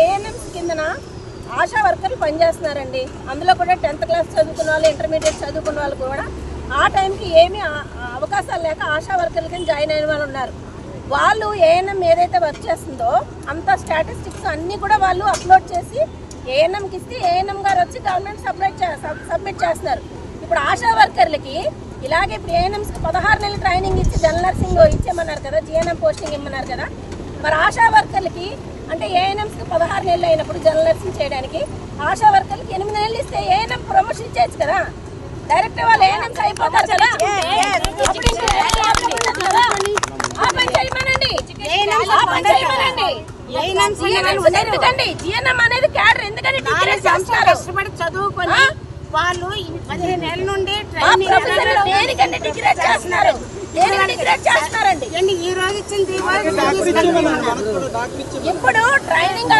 ANMs కిందన ఆశా వర్కర్లు పనిచేస్తున్నారండి. అందులో కూడా 10th క్లాస్ చదువుకున్న వాళ్ళు, ఇంటర్మీడియట్ చదువుకున్న వాళ్ళు కూడా ఆ టైంకి ఏమీ అవకాశాలు లేక ఆశా వర్కర్ల కింద జాయిన్ అయిన వాళ్ళు ఉన్నారు. వాళ్ళు ఏఎన్ఎం ఏదైతే వర్క్ చేస్తుందో అంత స్టాటిస్టిక్స్ అన్నీ కూడా వాళ్ళు అప్లోడ్ చేసి ఏఎన్ఎంకి ఇస్తే ఏఎన్ఎం గారు వచ్చి గవర్నమెంట్ సబ్మిట్ చేస్తున్నారు. ఇప్పుడు ఆశా వర్కర్లకి ఇలాగే ఇప్పుడు ఏఎన్ఎంస్కి 16 నెలలు ట్రైనింగ్ ఇచ్చి జనరల్ నర్సింగ్ ఇచ్చేయమన్నారు కదా, జిఎన్ఎం పోస్టింగ్ ఇమ్మన్నారు కదా. మరి ఆశా వర్కర్లకి అంటే ఏఎన్ఎంస్కి 16 నెలలు అయినప్పుడు జనరల్ నర్సింగ్ చేయడానికి ఆశా వర్కర్లకి 8 నెలలు ఇస్తే ఏఎన్ఎం ప్రమోషన్ ఇచ్చేయచ్చు కదా. డైరెక్ట్ వాళ్ళు ఏఎన్ఎంస్ అయిపోతారు కదా. ఎందుకండి జిఎన్ఎం అనేది క్యాడర్ ఎందుకని కష్టపడి చదువుకొని వాళ్ళు 15 నెలల నుండి డిగ్రేడ్ చేస్తున్నారు. ఈ రోజు ఇచ్చింది ఇప్పుడు ట్రైనింగ్